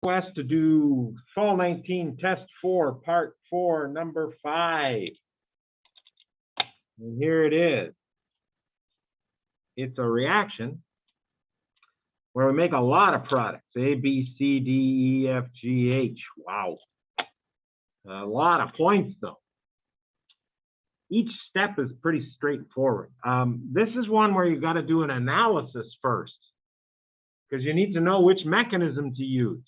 request to do Fall 19 Test 4, Part 4, Number 5. And here it is. It's a reaction where we make a lot of products. A, B, C, D, E, F, G, H. Wow. A lot of points, though. Each step is pretty straightforward. This is one where you've got to do an analysis first, because you need to know which mechanism to use.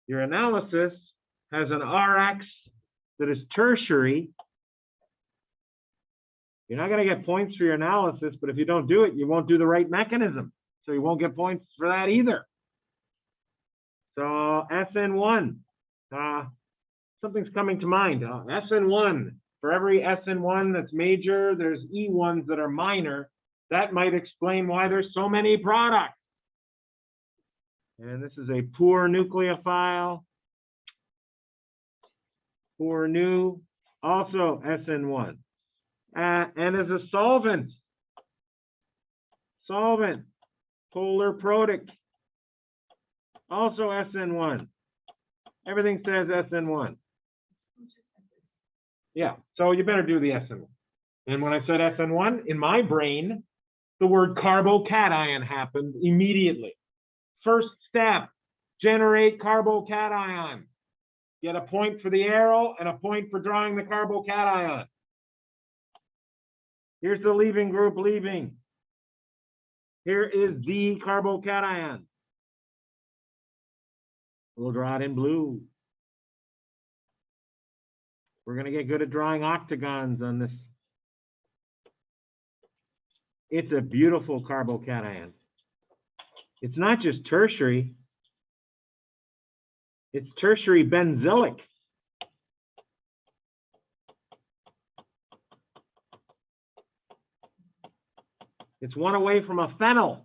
Your analysis has an Rx that is tertiary. You're not going to get points for your analysis, but if you don't do it, you won't do the right mechanism. So you won't get points for that either. So SN1, something's coming to mind. SN1, for every SN1 that's major, there's E1s that are minor. That might explain why there's so many products. And this is a poor nucleophile. Poor nu, also SN1. And as a solvent, polar protic, also SN1. Everything says SN1. Yeah, so you better do the SN1. And when I said SN1, in my brain, the word carbocation happened immediately. First step, generate carbocation. Get a point for the arrow and a point for drawing the carbocation. Here's the leaving group leaving. Here is the carbocation. We'll draw it in blue. We're going to get good at drawing octagons on this. It's a beautiful carbocation. It's not just tertiary. It's tertiary benzylic. It's one away from a phenyl.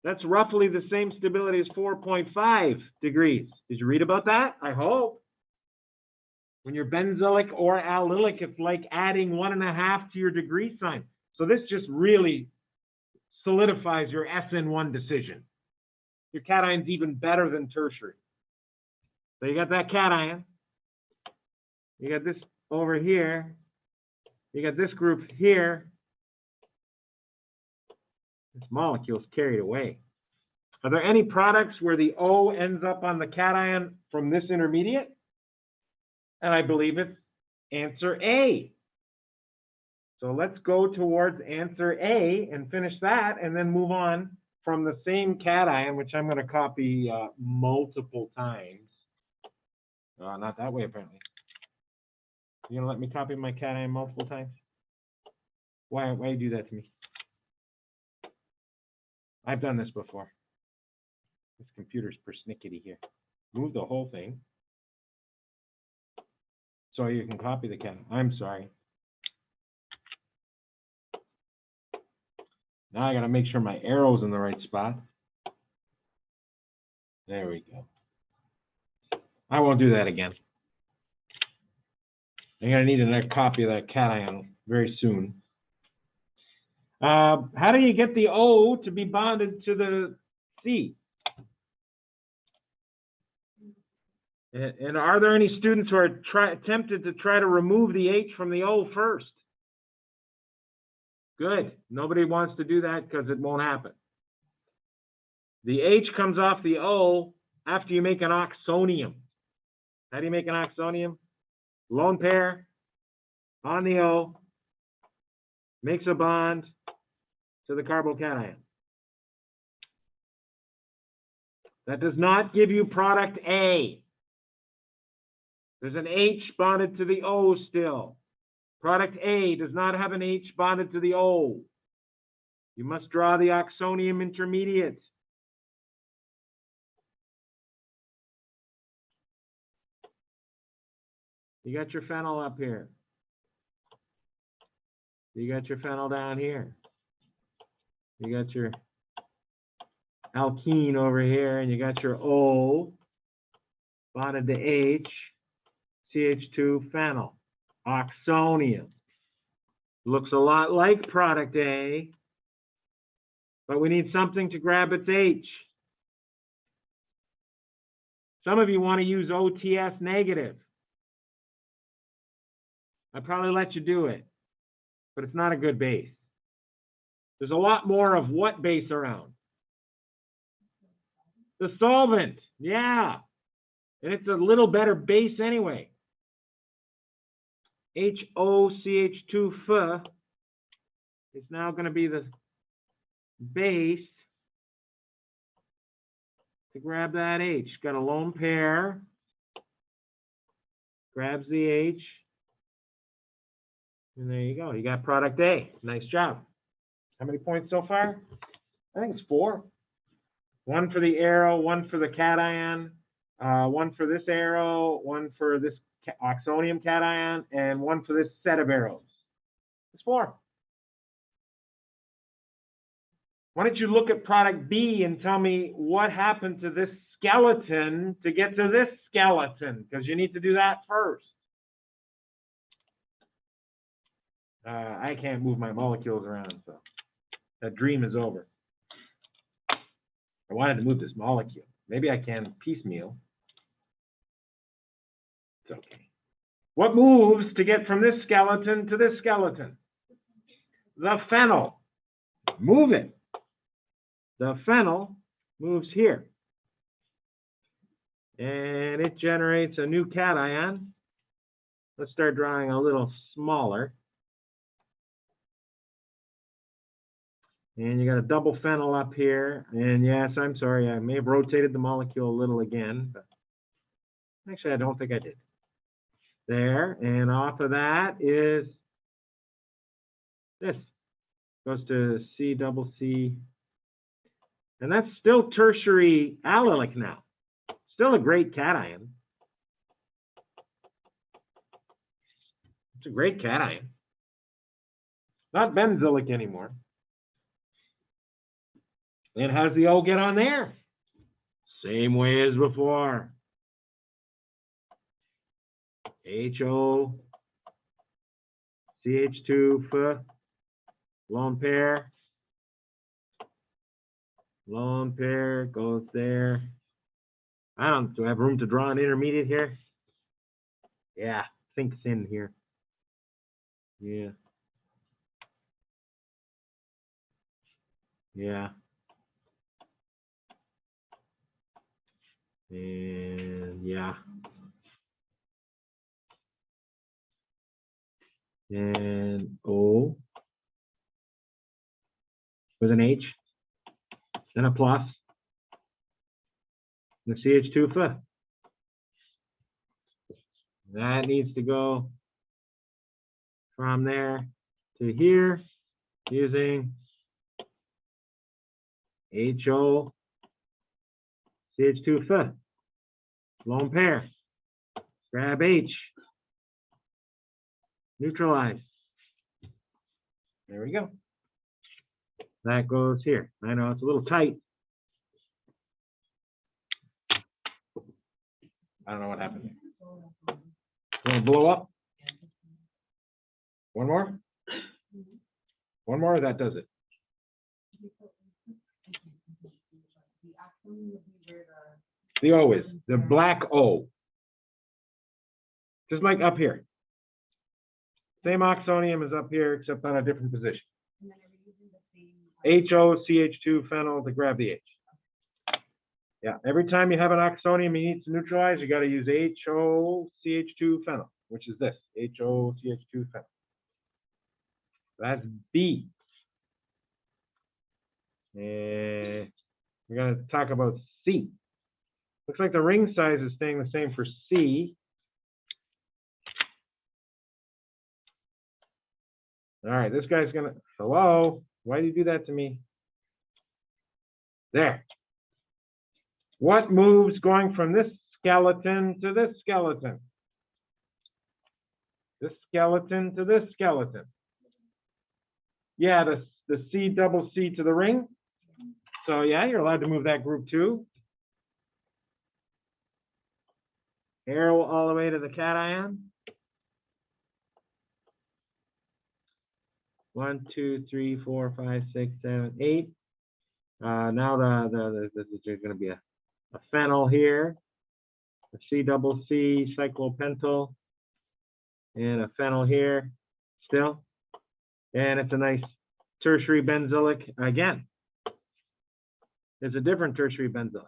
That's roughly the same stability as 4.5 degrees. Did you read about that? I hope. When you're benzylic or allylic, it's like adding 1.5 to your degree sign. So this just really solidifies your SN1 decision. Your cation's even better than tertiary. So you got that cation. You got this over here. You got this group here. This molecule's carried away. Are there any products where the O ends up on the cation from this intermediate? And I believe it's answer A. So let's go towards answer A and finish that, and then move on from the same cation, which I'm going to copy multiple times. Not that way, apparently. You're going to let me copy my cation multiple times? Why you do that to me? I've done this before. This computer's persnickety here. Move the whole thing so you can copy the cation. I'm sorry. Now I got to make sure my arrow's in the right spot. There we go. I won't do that again. I'm going to need another copy of that cation very soon. How do you get the O to be bonded to the C? And are there any students who are tempted to try to remove the H from the O first? Good. Nobody wants to do that because it won't happen. The H comes off the O after you make an oxonium. How do you make an oxonium? Lone pair on the O makes a bond to the carbocation. That does not give you product A. There's an H bonded to the O still. Product A does not have an H bonded to the O. You must draw the oxonium intermediate. You got your phenyl up here. You got your phenyl down here. You got your alkene over here, and you got your O bonded to H, CH2 phenyl, oxonium. Looks a lot like product A, but we need something to grab its H. Some of you want to use OTS negative. I'd probably let you do it, but it's not a good base. There's a lot more of what base around? The solvent, yeah. And it's a little better base anyway. HOCH2 F is now going to be the base to grab that H. Got a lone pair. Grabs the H. And there you go. You got product A. Nice job. How many points so far? I think it's 4. 1 for the arrow, 1 for the cation, 1 for this arrow, 1 for this oxonium cation, and 1 for this set of arrows. It's 4. Why don't you look at product B and tell me what happened to this skeleton to get to this skeleton? Because you need to do that first. I can't move my molecules around, so that dream is over. I wanted to move this molecule. Maybe I can piecemeal. It's okay. What moves to get from this skeleton to this skeleton? The phenyl. Move it. The phenyl moves here. And it generates a new cation. Let's start drawing a little smaller. And you got a double phenyl up here. And yes, I'm sorry, I may have rotated the molecule a little again, but actually I don't think I did. There, and off of that is this. Goes to C double C. And that's still tertiary allylic now. Still a great cation. It's a great cation. Not benzylic anymore. And how does the O get on there? Same way as before. HO, CH2, F, lone pair. Lone pair goes there. Do I have room to draw an intermediate here? Yeah, sinks in here. Yeah. Yeah. And yeah. And O with an H, then a plus, and the CH2 F. That needs to go from there to here using HO CH2 F. Lone pair. Grab H. Neutralize. There we go. That goes here. I know it's a little tight. I don't know what happened there. Want to blow up? One more? One more, that does it. The O is, the black O. Just like up here. Same oxonium as up here, except on a different position. HO, CH2, phenyl to grab the H. Yeah, every time you have an oxonium you need to neutralize, you got to use HO, CH2, phenyl, which is this, HO, CH2, phenyl. That's B. And we're going to talk about C. Looks like the ring size is staying the same for C. All right, this guy's gonna, hello, why do you do that to me? There. What moves going from this skeleton to this skeleton? This skeleton to this skeleton. Yeah, the C double C to the ring. So yeah, you're allowed to move that group too. Arrow all the way to the cation. 1, 2, 3, 4, 5, 6, 7, 8. Now there's going to be a phenyl here. a C double C cyclopentyl, and a phenyl here still. And it's a nice tertiary benzoic again. It's a different tertiary benzoic.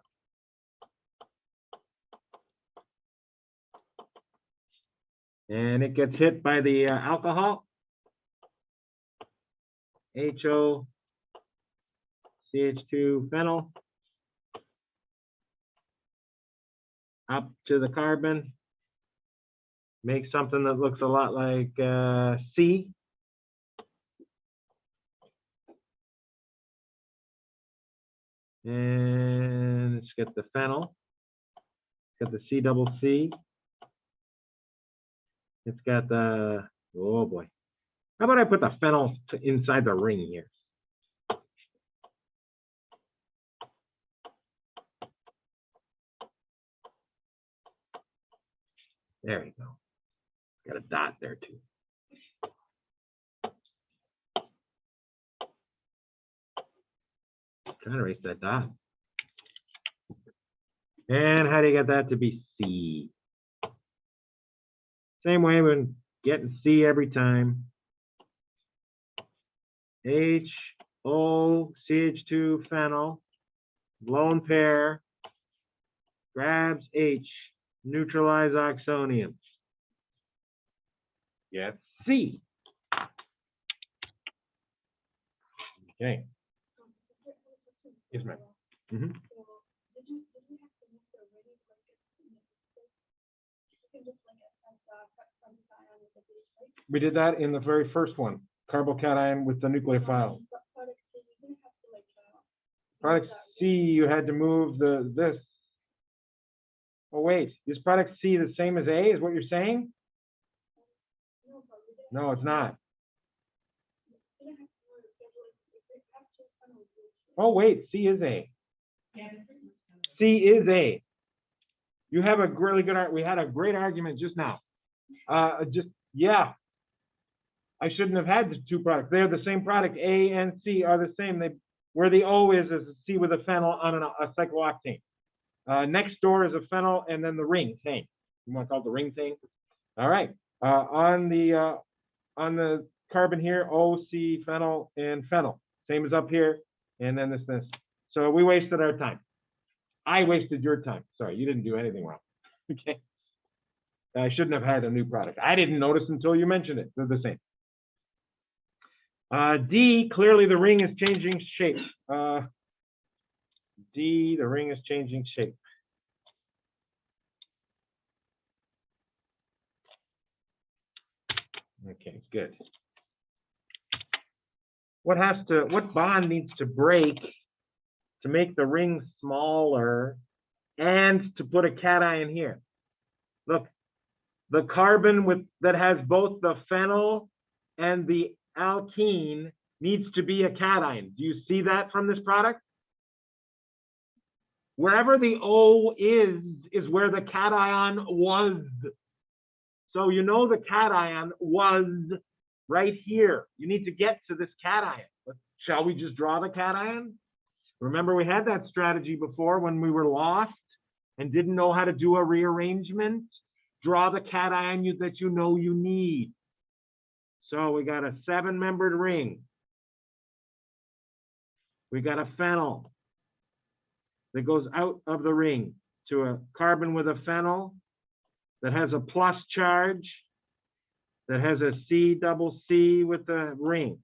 And it gets hit by the alcohol. HO, CH2 phenyl. Up to the carbon. Make something that looks a lot like C. And let's get the phenyl. Got the C double C. It's got the, oh boy. How about I put the phenyl inside the ring here? There we go. Got a dot there too. Trying to erase that dot. And how do you get that to be C? Same way we're getting C every time. HO, CH2 phenyl, lone pair, grabs H, neutralize oxonium. Get C. Okay. Yes, ma'am. Mm-hmm. We did that in the very first one, carbocation with the nucleophile. Product C, you had to move this. Oh wait, is product C the same as A? Is what you're saying? No, it's not. Oh wait, C is A. C is A. You have a really good. We had a great argument just now. Yeah. I shouldn't have had the two products. They're the same product. A and C are the same. Where the O is a C with a phenyl on a cyclooctane. Next door is a phenyl and then the ring thing. You want to call it the ring thing? All right. On the carbon here, O, C, phenyl, and phenyl. Same as up here. And then this. So we wasted our time. I wasted your time. Sorry, you didn't do anything wrong. Okay. I shouldn't have had a new product. I didn't notice until you mentioned it. They're the same. D, clearly the ring is changing shape. D, the ring is changing shape. Okay, good. What bond needs to break to make the ring smaller and to put a cation here? Look, the carbon that has both the phenyl and the alkene needs to be a cation. Do you see that from this product? Wherever the O is where the cation was. So you know the cation was right here. You need to get to this cation. Shall we just draw the cation? Remember, we had that strategy before when we were lost and didn't know how to do a rearrangement. Draw the cation that you know you need. So we got a 7-membered ring. We got a phenyl that goes out of the ring to a carbon with a phenyl that has a plus charge, that has a C double C with the ring.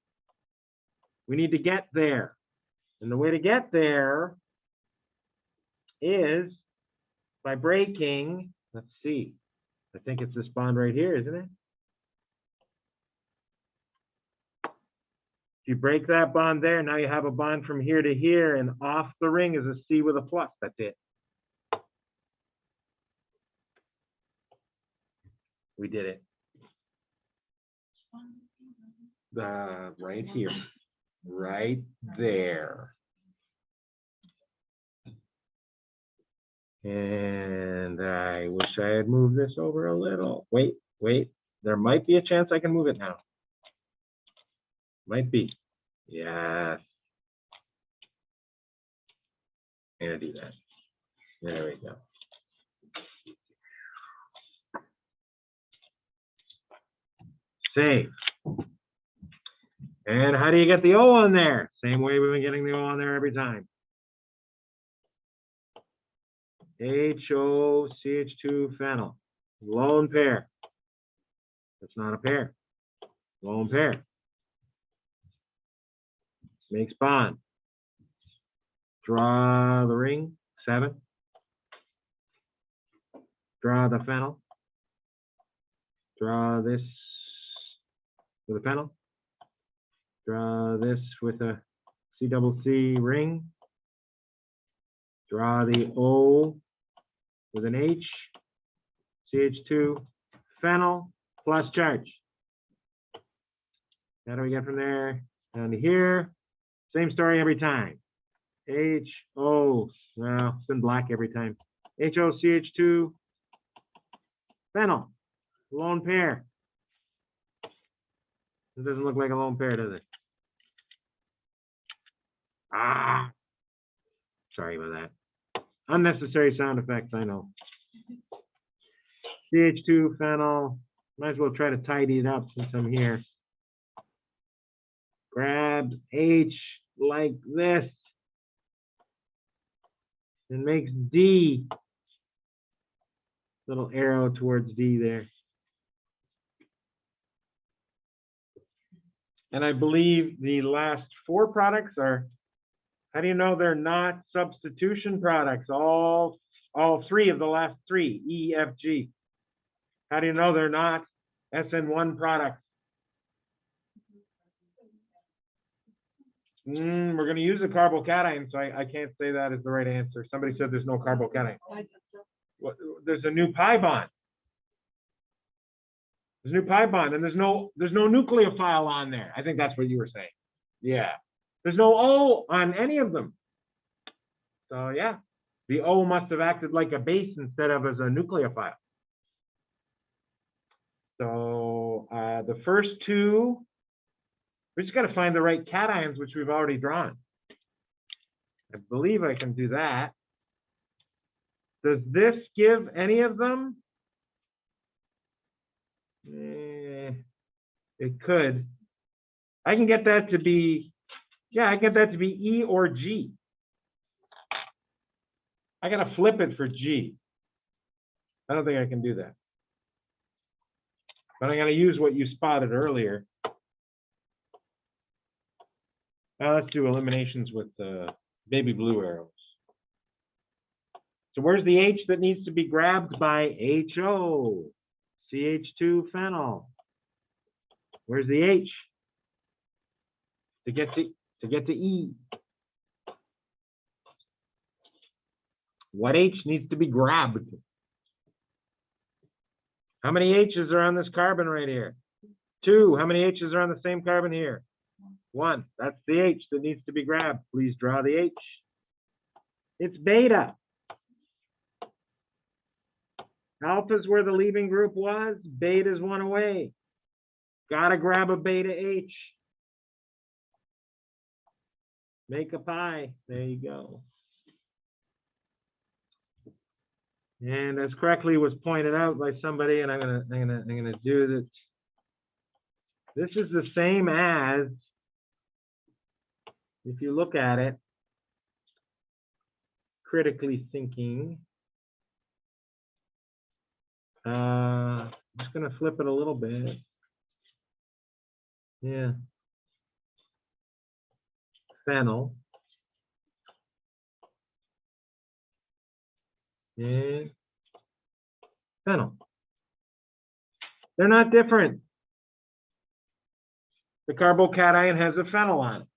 We need to get there. And the way to get there is by breaking, let's see, I think it's this bond right here, isn't it? If you break that bond there, now you have a bond from here to here, and off the ring is a C with a plus. That's it. We did it. Right here. Right there. And I wish I had moved this over a little. Wait. There might be a chance I can move it now. Might be. Yes. I'm gonna do that. There we go. Save. And how do you get the O on there? Same way we've been getting the O on there every time. HOCH2 phenyl. Lone pair. That's not a pair. Lone pair. Makes bond. Draw the ring, 7. Draw the phenyl. Draw this with a phenyl. Draw this with a CCC ring. Draw the O with an H. CH2 phenyl plus charge. How do we get from there down to here? Same story every time. HO, well, it's been black every time. HOCH2 phenyl, lone pair. It doesn't look like a lone pair, does it? Ah, sorry about that. Unnecessary sound effects, I know. CH2 phenyl, might as well try to tidy it up since I'm here. Grab H like this and makes D. Little arrow towards D there. And I believe the last 4 products are, how do you know they're not substitution products? All 3 of the last 3, E, F, G. How do you know they're not SN1 products? We're going to use a carbocation, so I can't say that is the right answer. Somebody said there's no carbocation. There's a new pi bond. There's a new pi bond, and there's no nucleophile on there. I think that's what you were saying. Yeah. There's no O on any of them. So yeah, the O must have acted like a base instead of as a nucleophile. So the first 2, we just got to find the right cations, which we've already drawn. I believe I can do that. Does this give any of them? It could. I can get that to be, yeah, I get that to be E or G. I got to flip it for G. I don't think I can do that. But I'm going to use what you spotted earlier. Now let's do eliminations with baby blue arrows. So where's the H that needs to be grabbed by HO? CH2 phenyl. Where's the H? To get to E. What H needs to be grabbed? How many H's are on this carbon right here? 2. How many H's are on the same carbon here? 1. That's the H that needs to be grabbed. Please draw the H. It's beta. Alpha's where the leaving group was. Beta's 1 away. Gotta grab a beta H. Make a pi. There you go. And as correctly was pointed out by somebody, and I'm gonna do this. This is the same as, if you look at it, critically thinking. I'm just gonna flip it a little bit. Yeah. Phenyl. And phenyl. They're not different. The carbocation has a phenyl on it.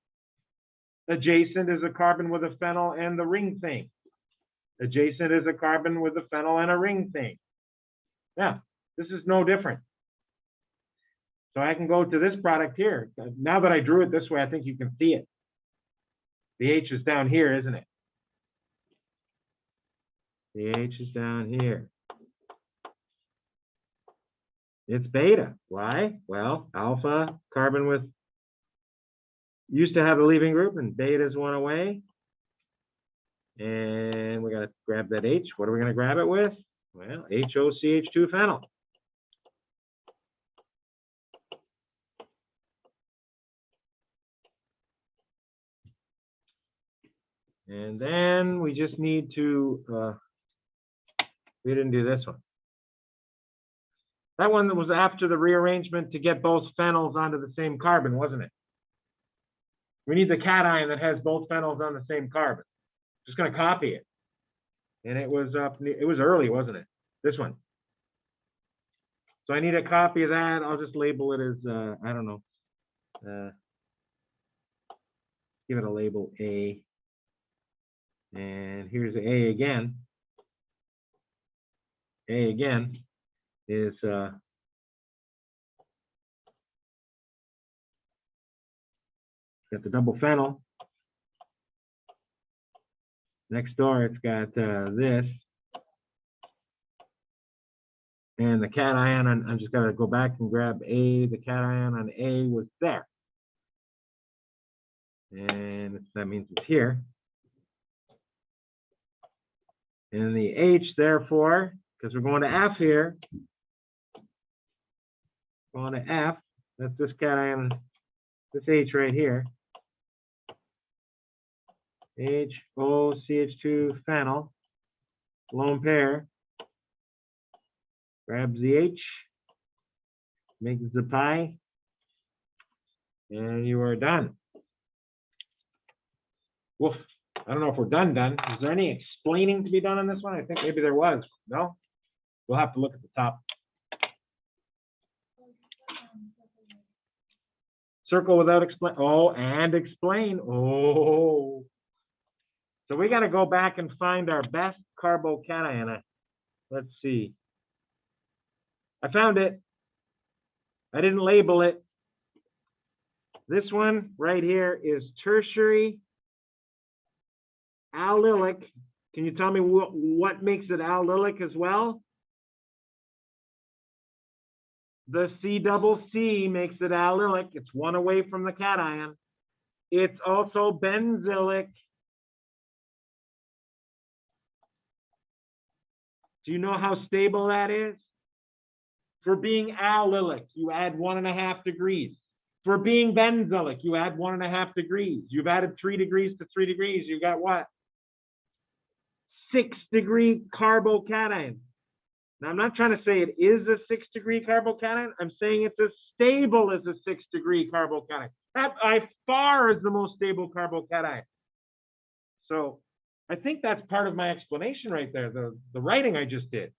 Adjacent is a carbon with a phenyl and the ring thing. Adjacent is a carbon with a phenyl and a ring thing. Yeah, this is no different. So I can go to this product here. Now that I drew it this way, I think you can see it. The H is down here, isn't it? The H is down here. It's beta. Why? Well, alpha, carbon with, used to have a leaving group, and beta is 1 away. And we got to grab that H. What are we going to grab it with? Well, HOCH2 phenyl. And then we just need to, we didn't do this one. That one was after the rearrangement to get both phenols onto the same carbon, wasn't it? We need the cation that has both phenols on the same carbon. Just going to copy it. And it was early, wasn't it? This one. So I need a copy of that. I'll just label it as, I don't know. Give it a label A. And here's A again. A again is got the double phenyl. Next door, it's got this. And the cation, I'm just gonna go back and grab A. The cation on A was there. And that means it's here. And the H, therefore, because we're going to F here, going to F, that's this cation, this H right here. HOCH2 phenyl, lone pair, grabs the H, makes the pi, and you are done. Woof. I don't know if we're done. Is there any explaining to be done on this one? I think maybe there was. No? We'll have to look at the top. Circle without explain. Oh, and explain. Oh. So we got to go back and find our best carbocation. Let's see. I found it. I didn't label it. This one right here is tertiary allylic. Can you tell me what makes it allylic as well? The C double C makes it allylic. It's one away from the cation. It's also benzylic. Do you know how stable that is? For being allylic, you add 1.5 degrees. For being benzylic, you add 1.5 degrees. You've added 3 degrees to 3 degrees. You got what? 6-degree carbocation. Now, I'm not trying to say it is a 6-degree carbocation. I'm saying it's as stable as a 6-degree carbocation. That by far is the most stable carbocation. So I think that's part of my explanation right there, the writing I just did.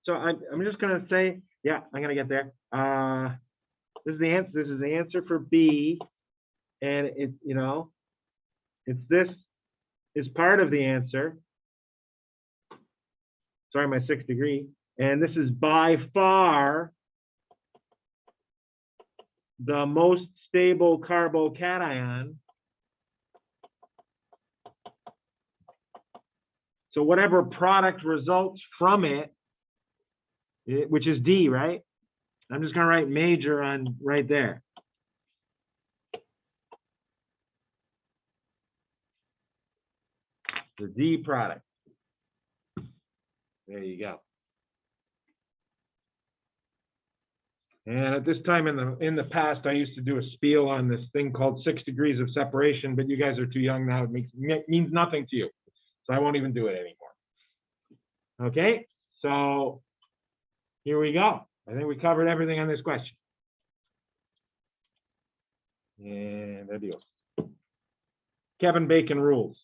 So I'm just going to say, yeah, I'm going to get there. This is the answer. This is the answer for B. And it, you know, it's this is part of the answer. Sorry, my 6 degree. And this is by far the most stable carbocation. So whatever product results from it, which is D, right? I'm just going to write major on right there. The D product. There you go. And at this time in the past, I used to do a spiel on this thing called 6 degrees of separation, but you guys are too young now. It means nothing to you. So I won't even do it anymore. Okay, so here we go. I think we covered everything on this question. And adios. Kevin Bacon rules.